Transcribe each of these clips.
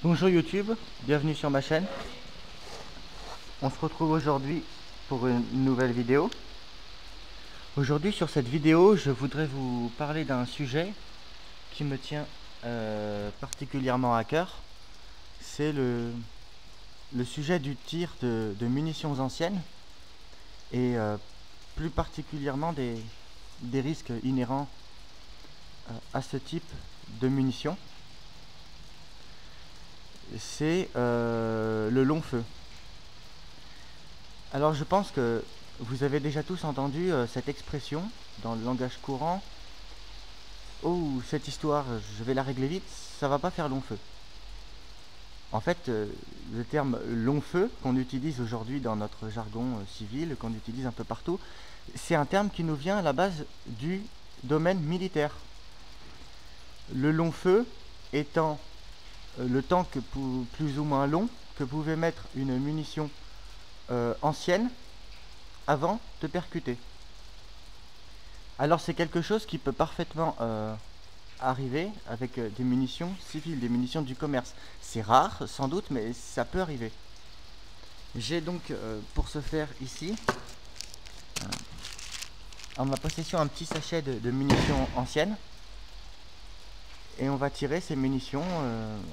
Bonjour YouTube, bienvenue sur ma chaîne. On se retrouve aujourd'hui pour une nouvelle vidéo. Aujourd'hui sur cette vidéo, je voudrais vous parler d'un sujet qui me tient particulièrement à cœur. C'est le sujet du tir de munitions anciennes et plus particulièrement des risques inhérents à ce type de munitions. C'est le long feu. Alors je pense que vous avez déjà tous entendu cette expression dans le langage courant. Oh, cette histoire, je vais la régler vite, ça va pas faire long feu. En fait, le terme long feu qu'on utilise aujourd'hui dans notre jargon civil, qu'on utilise un peu partout, c'est un terme qui nous vient à la base du domaine militaire. Le long feu étant le temps plus ou moins long que pouvait mettre une munition ancienne avant de percuter. Alors c'est quelque chose qui peut parfaitement arriver avec des munitions civiles, des munitions du commerce. C'est rare sans doute, mais ça peut arriver. J'ai donc pour ce faire ici en ma possession un petit sachet de munitions anciennes. Et on va tirer ces munitions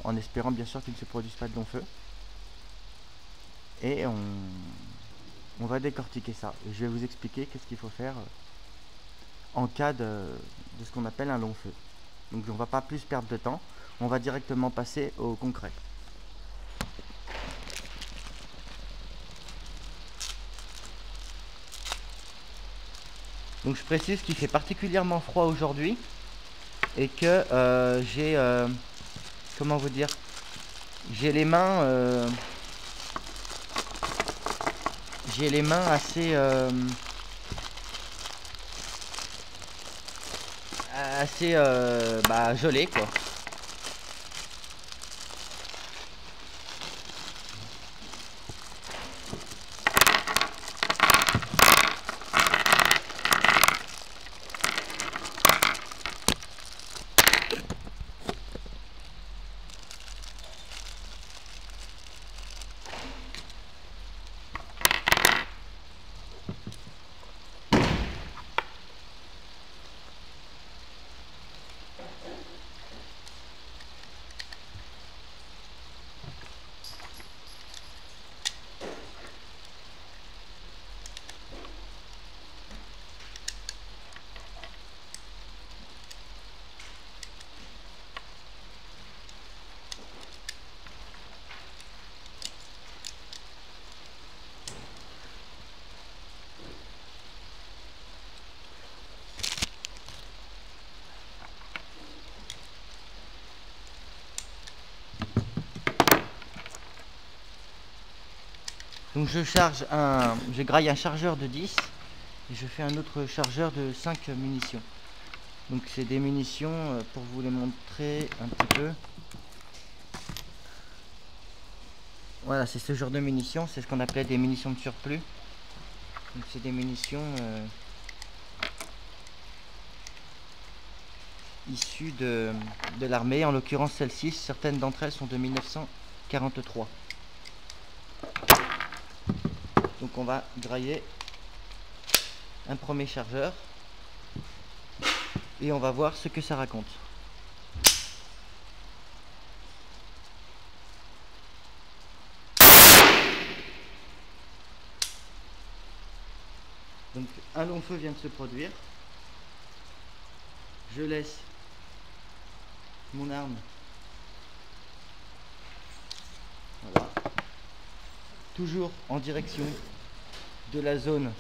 en espérant bien sûr qu'il ne se produise pas de long feu. Et on va décortiquer ça. Je vais vous expliquer qu'est-ce qu'il faut faire en cas de ce qu'on appelle un long feu. Donc on ne va pas plus perdre de temps, on va directement passer au concret. Donc je précise qu'il fait particulièrement froid aujourd'hui et que j'ai comment vous dire, j'ai les mains assez gelées quoi. Donc je graille un chargeur de 10 et je fais un autre chargeur de 5 munitions. Donc c'est des munitions, pour vous les montrer un petit peu. Voilà, c'est ce genre de munitions, c'est ce qu'on appelait des munitions de surplus. Donc c'est des munitions issues de l'armée, en l'occurrence celle-ci, certaines d'entre elles sont de 1943. Donc on va grailler un premier chargeur et on va voir ce que ça raconte. Donc un long feu vient de se produire. Je laisse mon arme, voilà, toujours en direction de la zone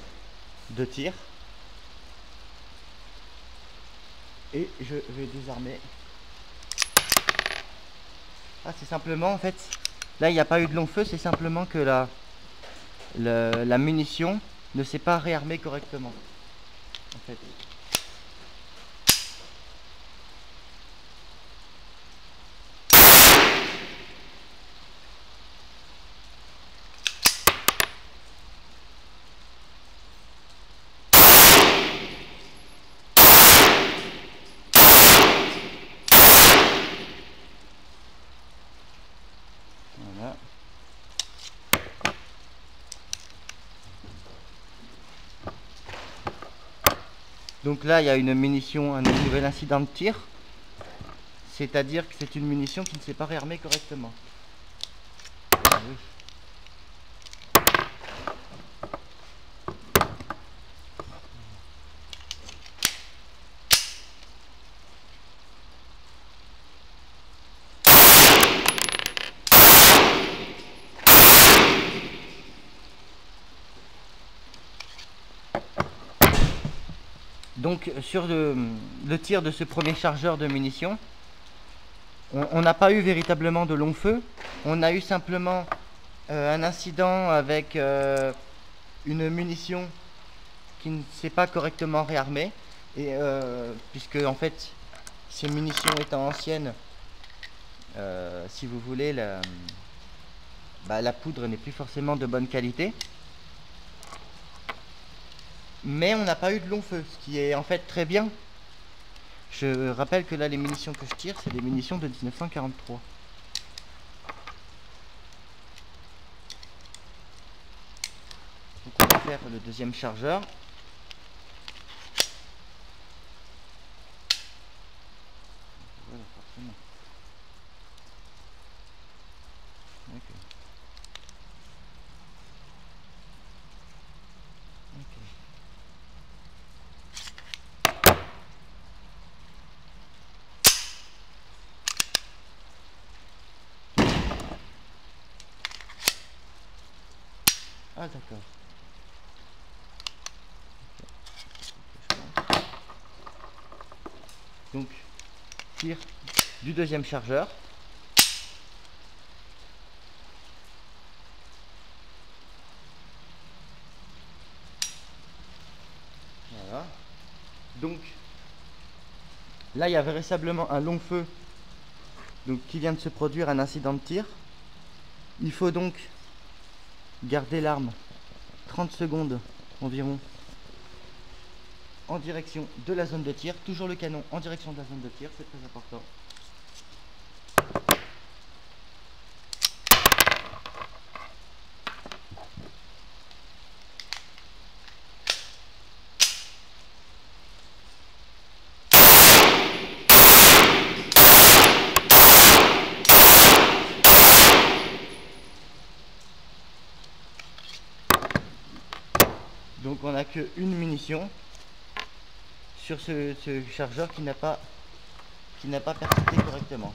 de tir, et je vais désarmer. C'est simplement, en fait, là il n'y a pas eu de long feu, c'est simplement que la munition ne s'est pas réarmée correctement, en fait. Voilà. Donc là, il y a une munition, un nouvel incident de tir. C'est-à-dire que c'est une munition qui ne s'est pas réarmée correctement. Ah oui. Donc sur le tir de ce premier chargeur de munitions, on n'a pas eu véritablement de long feu. On a eu simplement un incident avec une munition qui ne s'est pas correctement réarmée. Et puisque en fait, ces munitions étant anciennes, si vous voulez, la poudre n'est plus forcément de bonne qualité. Mais on n'a pas eu de long feu, ce qui est en fait très bien. Je rappelle que là, les munitions que je tire, c'est des munitions de 1943. Donc on va faire le deuxième chargeur. Voilà, forcément. Ok. Ok. Ah d'accord. Donc, tir du deuxième chargeur. Voilà. Donc, là, il y a véritablement un long feu donc, qui vient de se produire, un incident de tir. Il faut donc garder l'arme 30 secondes environ en direction de la zone de tir. Toujours le canon en direction de la zone de tir, c'est très important. Donc on n'a qu'une munition sur ce chargeur qui n'a pas percuté correctement.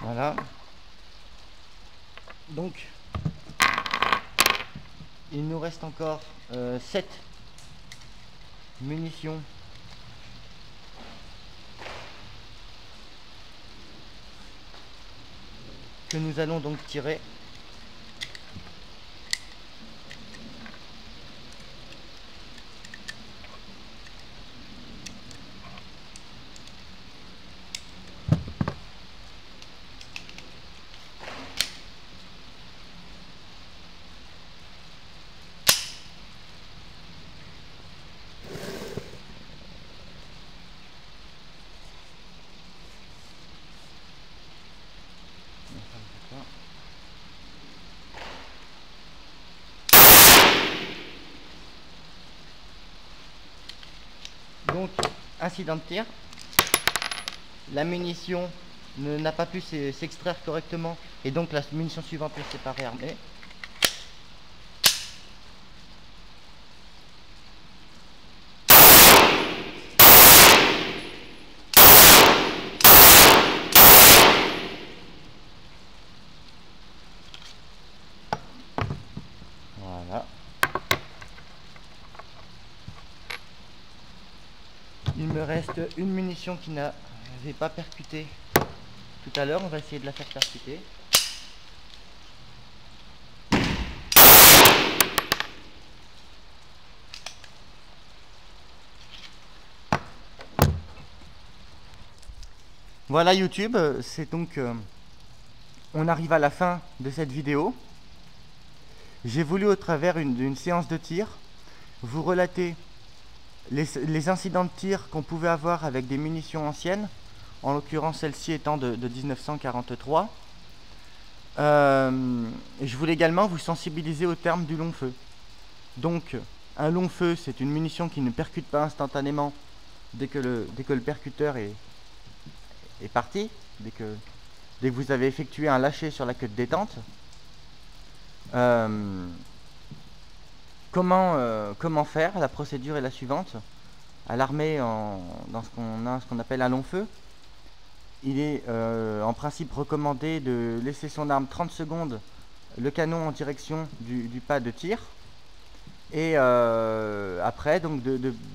Voilà. Donc il nous reste encore 7 munitions que nous allons donc tirer. Donc, incident de tir. La munition n'a pas pu s'extraire correctement et donc la munition suivante ne s'est pas réarmée. Voilà. Il me reste une munition qui n'avait pas percuté tout à l'heure. On va essayer de la faire percuter. Voilà YouTube, c'est donc on arrive à la fin de cette vidéo. J'ai voulu, au travers d'une séance de tir, vous relater les incidents de tir qu'on pouvait avoir avec des munitions anciennes, en l'occurrence celle-ci étant de 1943. Je voulais également vous sensibiliser au terme du long feu. Donc, un long feu, c'est une munition qui ne percute pas instantanément dès que le percuteur est parti, dès que vous avez effectué un lâcher sur la queue de détente. Comment faire? La procédure est la suivante. À l'armée, dans ce qu'on appelle un long feu, il est en principe recommandé de laisser son arme 30 secondes, le canon en direction du pas de tir, et après donc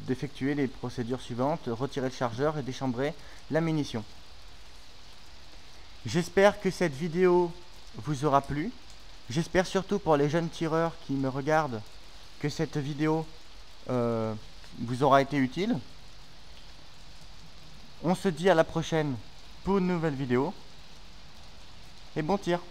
d'effectuer les procédures suivantes: retirer le chargeur et déchambrer la munition. J'espère que cette vidéo vous aura plu. J'espère surtout, pour les jeunes tireurs qui me regardent, que cette vidéo vous aura été utile. On se dit à la prochaine pour une nouvelle vidéo, et bon tir.